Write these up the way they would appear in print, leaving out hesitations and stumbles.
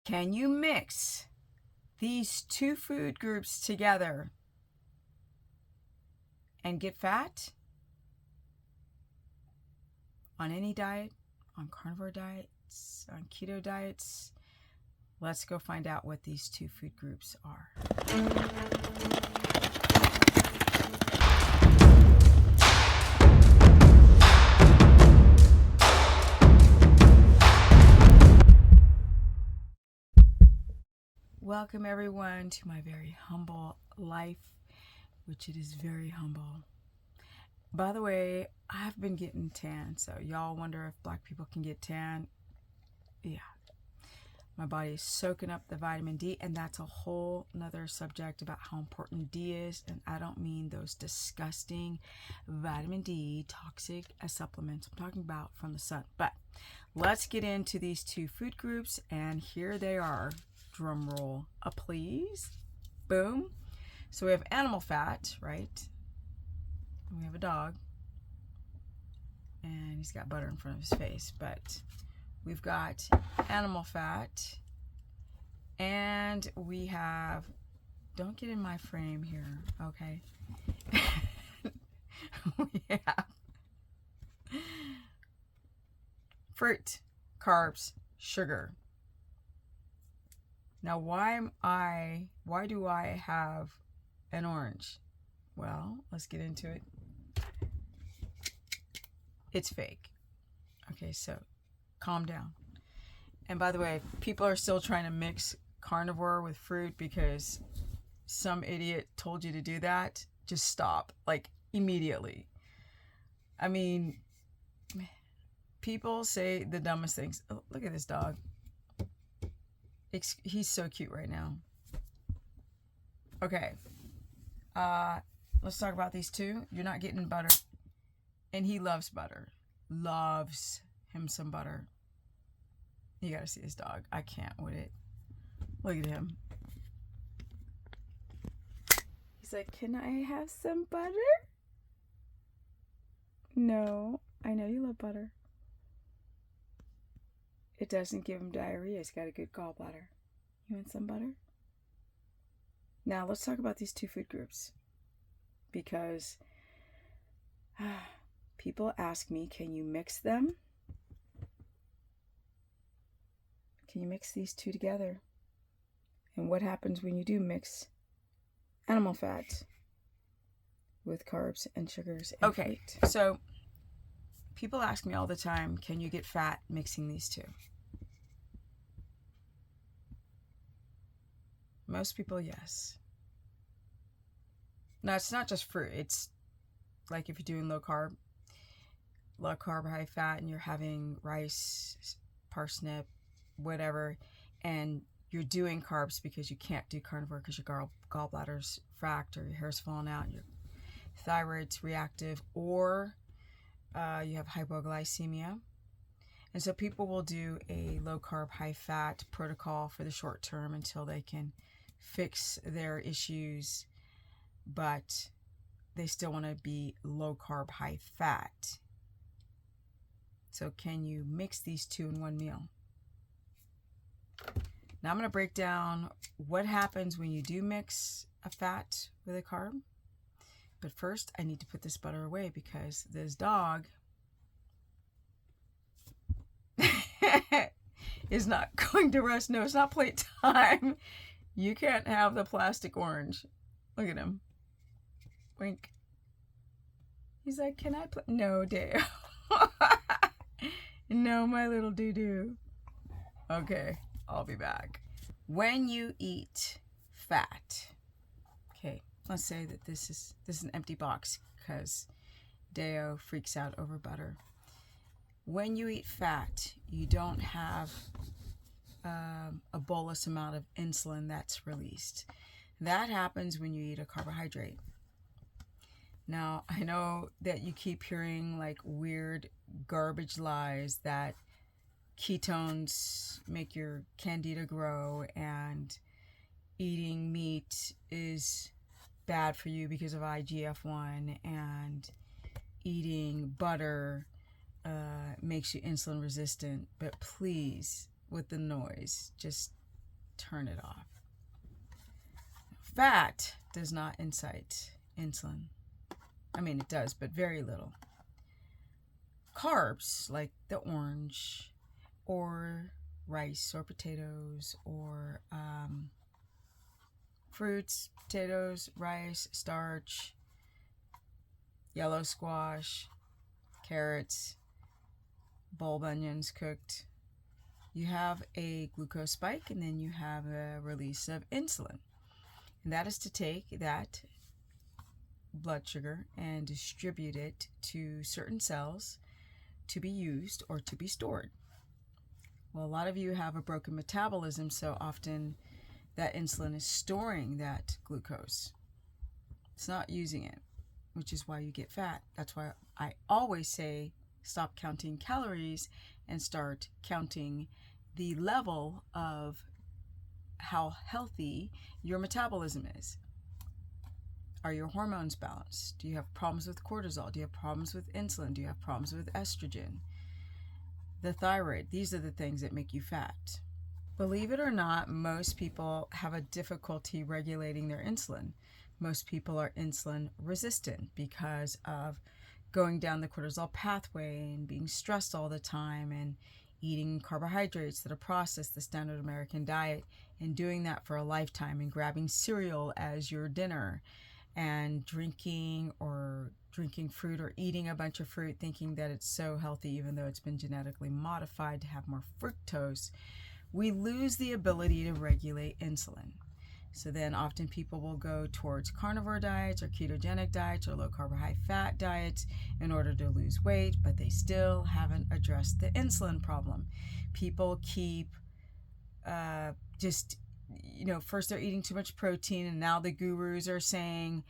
Can you mix these two food groups together and get fat? On any diet, on carnivore diets, on keto diets? Let's go find out what these two food groups are. Welcome everyone to my very humble life, which it is very humble. By the way, I've been getting tan, so y'all wonder if black people can get tan. Yeah, my body is soaking up the vitamin D, and that's a whole nother subject about how important D is. And I don't mean those disgusting vitamin D toxic supplements I'm talking about from the sun. But let's get into these two food groups, and here they are. Drum roll, please. Boom. So we have animal fat, right? And we have a dog, and he's got butter in front of his face. But we've got animal fat, and we have, don't get in my frame here, okay? We have fruit, carbs, sugar. Now, why do I have an orange? Well, let's get into it. It's fake. Okay, so calm down. And by the way, people are still trying to mix carnivore with fruit because some idiot told you to do that. Just stop, like immediately. I mean, people say the dumbest things. Oh, look at this dog. He's so cute right now. Okay. Let's talk about these two. You're not getting butter. And he loves butter. Loves him some butter. You gotta see this dog. I can't with it. Look at him. He's like, can I have some butter? No. I know you love butter. It doesn't give him diarrhea. He's got a good gallbladder. You want some butter? Now let's talk about these two food groups, because people ask me, can you mix them? Can you mix these two together? And what happens when you do mix animal fat with carbs and sugars and fruit? So people ask me all the time, can you get fat mixing these two? Most people, yes. Now, it's not just fruit. It's like if you're doing low carb, high fat, and you're having rice, parsnip, whatever, and you're doing carbs because you can't do carnivore because your gallbladder's fracked, or your hair's falling out, your thyroid's reactive, or you have hypoglycemia. And so people will do a low carb, high fat protocol for the short term until they can fix their issues, but they still want to be low carb, high fat. So can you mix these two in one meal? Now I'm going to break down what happens when you do mix a fat with a carb. But first, I need to put this butter away because this dog is not going to rest. No, it's not playtime. You can't have the plastic orange. Look at him. Wink. He's like, can I play? No, Dale. No, my little doo-doo. Okay, I'll be back. When you eat fat, okay, let's say that this is an empty box because Deo freaks out over butter. When you eat fat, you don't have a bolus amount of insulin that's released. That happens when you eat a carbohydrate. Now, I know that you keep hearing like weird garbage lies that ketones make your candida grow and eating meat is bad for you because of IGF-1 and eating butter makes you insulin resistant. But please, with the noise, just turn it off. Fat does not incite insulin. I mean, it does, but very little. Carbs, like the orange or rice or potatoes or fruits, potatoes, rice, starch, yellow squash, carrots, bulb onions cooked. You have a glucose spike, and then you have a release of insulin. And that is to take that blood sugar and distribute it to certain cells to be used or to be stored. Well, a lot of you have a broken metabolism, so often that insulin is storing that glucose. It's not using it, which is why you get fat. That's why I always say stop counting calories and start counting the level of how healthy your metabolism is. Are your hormones balanced? Do you have problems with cortisol? Do you have problems with insulin? Do you have problems with estrogen? The thyroid. These are the things that make you fat. Believe it or not, most people have a difficulty regulating their insulin. Most people are insulin resistant because of going down the cortisol pathway and being stressed all the time and eating carbohydrates that are processed, the standard American diet, and doing that for a lifetime, and grabbing cereal as your dinner, and drinking fruit or eating a bunch of fruit thinking that it's so healthy even though it's been genetically modified to have more fructose. We lose the ability to regulate insulin. So then often people will go towards carnivore diets or ketogenic diets or low carb, high fat diets in order to lose weight, but they still haven't addressed the insulin problem. People keep first they're eating too much protein, and now the gurus are saying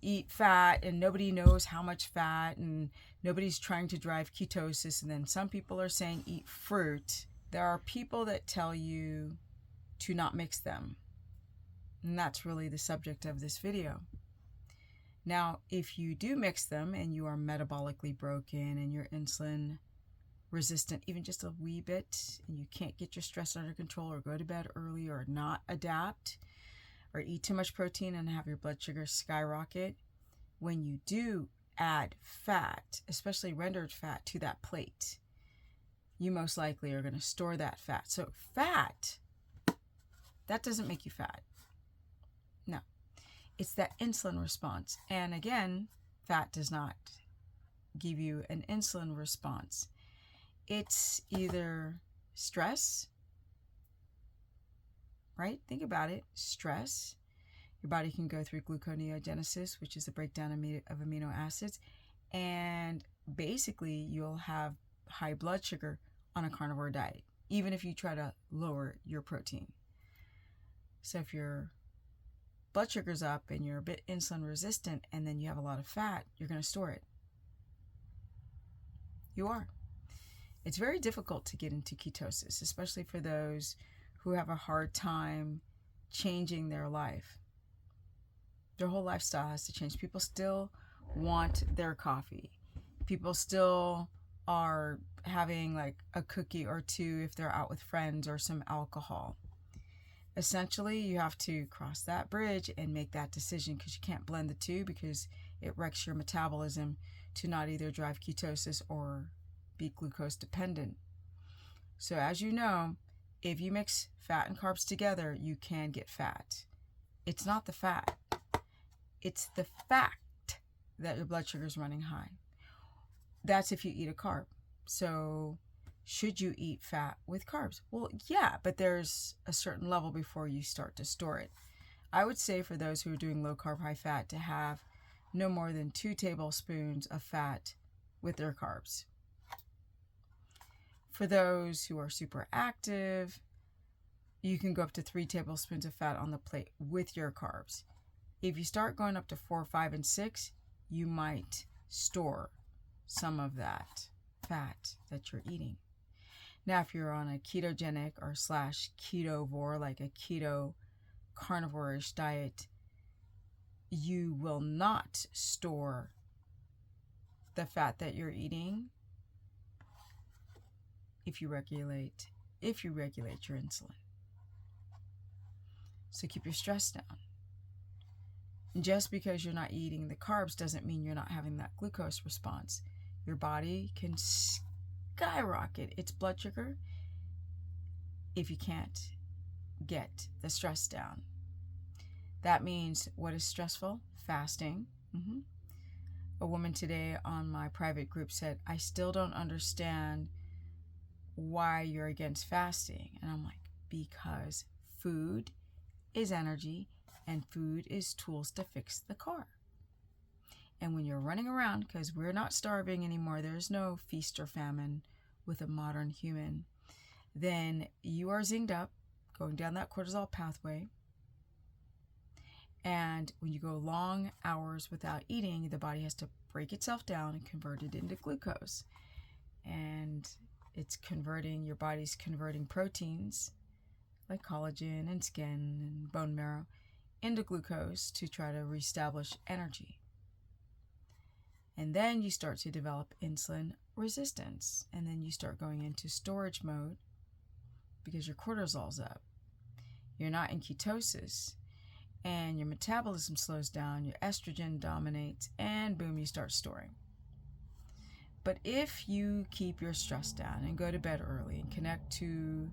eat fat, and nobody knows how much fat, and nobody's trying to drive ketosis. And then some people are saying eat fruit. There are people that tell you to not mix them. And that's really the subject of this video. Now, if you do mix them and you are metabolically broken and you're insulin resistant even just a wee bit, and you can't get your stress under control or go to bed early or not adapt or eat too much protein and have your blood sugar skyrocket, when you do add fat, especially rendered fat, to that plate, you most likely are going to store that fat. So fat, that doesn't make you fat. No, it's that insulin response. And again, fat does not give you an insulin response. It's either stress, right? Think about it. Stress. Your body can go through gluconeogenesis, which is the breakdown of amino acids. And basically, you'll have high blood sugar on a carnivore diet, even if you try to lower your protein. So if your blood sugar's up and you're a bit insulin resistant and then you have a lot of fat, you're going to store it. You are. It's very difficult to get into ketosis, especially for those who have a hard time changing their life. Their whole lifestyle has to change. People still want their coffee. People still are having like a cookie or two if they're out with friends, or some alcohol. Essentially, you have to cross that bridge and make that decision, because you can't blend the two, because it wrecks your metabolism to not either drive ketosis or be glucose dependent. So as you know, if you mix fat and carbs together, you can get fat. It's not the fat. It's the fact that your blood sugar is running high. That's if you eat a carb. So should you eat fat with carbs? Well, yeah, but there's a certain level before you start to store it. I would say for those who are doing low carb, high fat, to have no more than 2 tablespoons of fat with their carbs. For those who are super active, you can go up to 3 tablespoons of fat on the plate with your carbs. If you start going up to 4, 5, and 6, you might store some of that fat that you're eating. Now, if you're on a ketogenic or /ketovore, like a keto carnivore-ish diet, you will not store the fat that you're eating if you regulate your insulin. So keep your stress down. And just because you're not eating the carbs doesn't mean you're not having that glucose response. Your body can skyrocket its blood sugar if you can't get the stress down. That means, what is stressful? Fasting. A woman today on my private group said, I still don't understand why you're against fasting. And I'm like, because food is energy and food is tools to fix the car. And when you're running around, because we're not starving anymore, there's no feast or famine with a modern human, then you are zinged up, going down that cortisol pathway. And when you go long hours without eating, the body has to break itself down and convert it into glucose. And it's converting, your body's converting proteins like collagen and skin and bone marrow into glucose to try to reestablish energy. And then you start to develop insulin resistance. And then you start going into storage mode because your cortisol's up. You're not in ketosis. And your metabolism slows down, your estrogen dominates, and boom, you start storing. But if you keep your stress down and go to bed early and connect to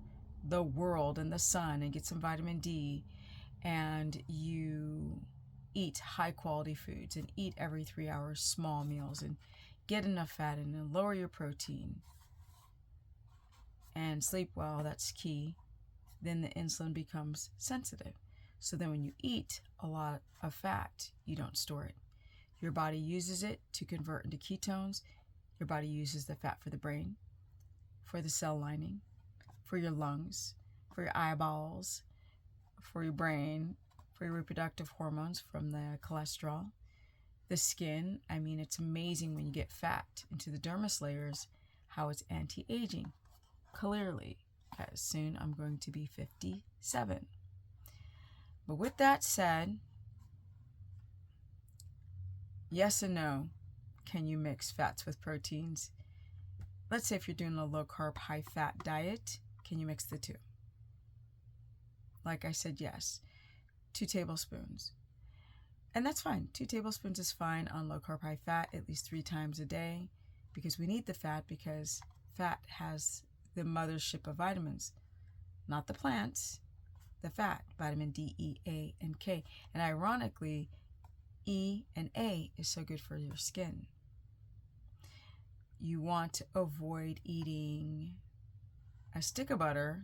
the world and the sun and get some vitamin D, and you eat high quality foods and eat every 3 hours small meals and get enough fat in and lower your protein and sleep well, that's key, then the insulin becomes sensitive. So then when you eat a lot of fat, you don't store it. Your body uses it to convert into ketones. Your body uses the fat for the brain, for the cell lining, for your lungs, for your eyeballs, for your brain, for your reproductive hormones from the cholesterol. The skin, I mean, it's amazing when you get fat into the dermis layers, how it's anti-aging. Clearly, because soon I'm going to be 57. But with that said, yes and no, can you mix fats with proteins? Let's say if you're doing a low carb, high fat diet, can you mix the two? Like I said, yes. 2 tablespoons. And that's fine. 2 tablespoons is fine on low carb, high fat, at least 3 times a day, because we need the fat, because fat has the mothership of vitamins, not the plants. The fat, vitamin D, E, A, and K. And ironically, E and A is so good for your skin. You want to avoid eating a stick of butter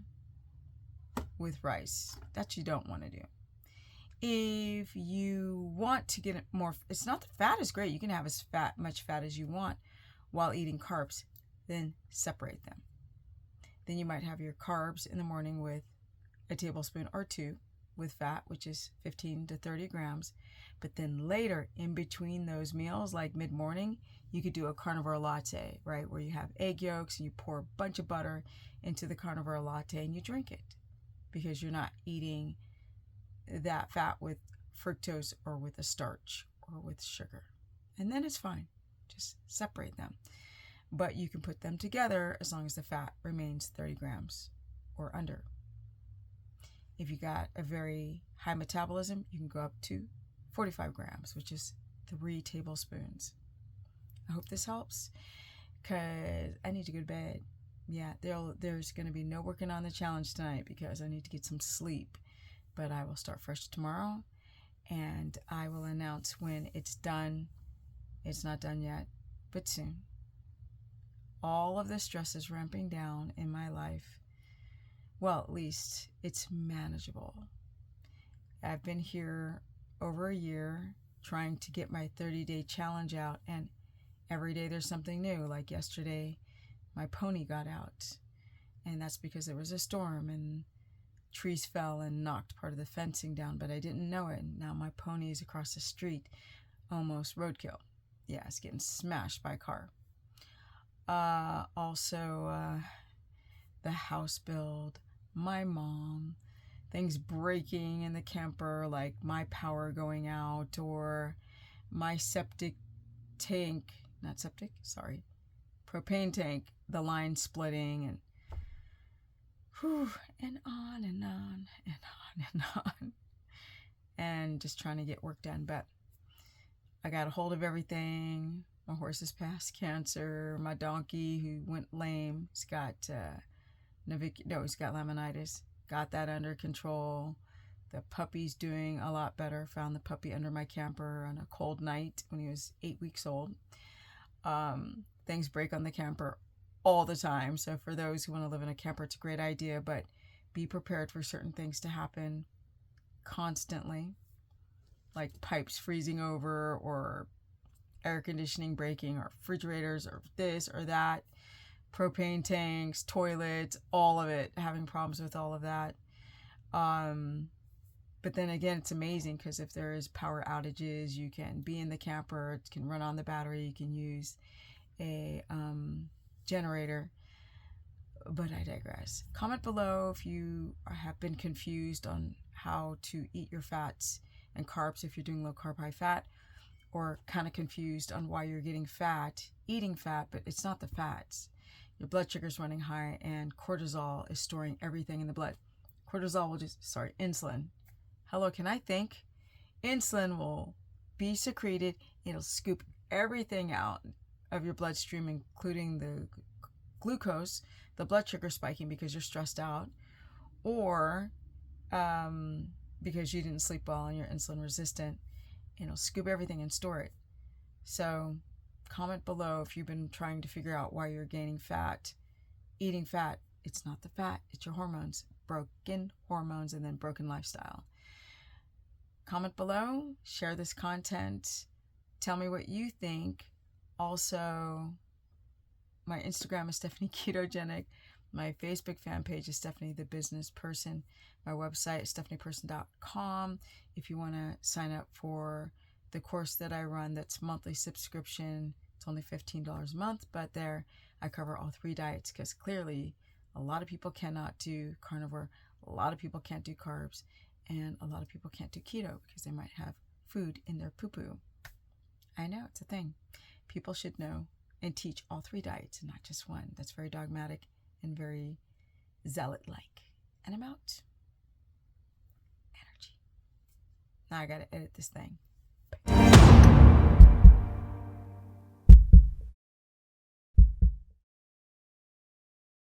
with rice. That you don't want to do. If you want to get more, it's not that fat is great. You can have as much fat as you want while eating carbs. Then separate them. Then you might have your carbs in the morning with a tablespoon or 2 with fat, which is 15 to 30 grams. But then later, in between those meals, like mid-morning, you could do a carnivore latte, right? Where you have egg yolks and you pour a bunch of butter into the carnivore latte and you drink it, because you're not eating that fat with fructose or with a starch or with sugar. And then it's fine. Just separate them. But you can put them together as long as the fat remains 30 grams or under. If you got a very high metabolism, you can go up to 45 grams, which is 3 tablespoons. I hope this helps, because I need to go to bed. Yeah, there's going to be no working on the challenge tonight because I need to get some sleep. But I will start fresh tomorrow, and I will announce when it's done. It's not done yet, but soon. All of the stress is ramping down in my life. Well, at least it's manageable. I've been here over a year trying to get my 30-day challenge out, and every day there's something new. Like yesterday, my pony got out, and that's because there was a storm and trees fell and knocked part of the fencing down, but I didn't know it. Now my pony is across the street, almost roadkill. Yeah, it's getting smashed by a car. Also, the house build, my mom, things breaking in the camper, like my power going out, or my propane tank, the line splitting, and on and on and on and on. and just trying to get work done. But I got a hold of everything. My horse has passed cancer. My donkey, who went lame, he's got he's got laminitis. Got that under control. The puppy's doing a lot better. Found the puppy under my camper on a cold night when he was 8 weeks old. Things break on the camper all the time. So for those who want to live in a camper, it's a great idea, but be prepared for certain things to happen constantly, like pipes freezing over or air conditioning breaking or refrigerators or this or that, propane tanks, toilets, all of it, having problems with all of that. But then again, it's amazing because if there is power outages, you can be in the camper, it can run on the battery, you can use a generator. But I digress. Comment below if you have been confused on how to eat your fats and carbs if you're doing low carb, high fat, or kind of confused on why you're getting fat, eating fat, but it's not the fats. Your blood sugar's running high and cortisol is storing everything in the blood. Cortisol will insulin. Hello, can I think? Insulin will be secreted. It'll scoop everything out of your bloodstream, including the glucose, the blood sugar spiking because you're stressed out, or because you didn't sleep well and you're insulin resistant. It'll scoop everything and store it. So comment below if you've been trying to figure out why you're gaining fat, eating fat. It's not the fat, it's your hormones. Broken hormones and then broken lifestyle. Comment below, share this content, tell me what you think. Also, my Instagram is Stephanie Ketogenic. My Facebook fan page is Stephanie the Business Person. My website is stephanieperson.com. If you want to sign up for the course that I run, that's monthly subscription. It's only $15 a month, but there I cover all 3 diets because clearly a lot of people cannot do carnivore, a lot of people can't do carbs, and a lot of people can't do keto because they might have food in their poo-poo. I know, it's a thing. People should know and teach all 3 diets and not just one. That's very dogmatic and very zealot-like. And I'm out. Energy. Now I gotta edit this thing.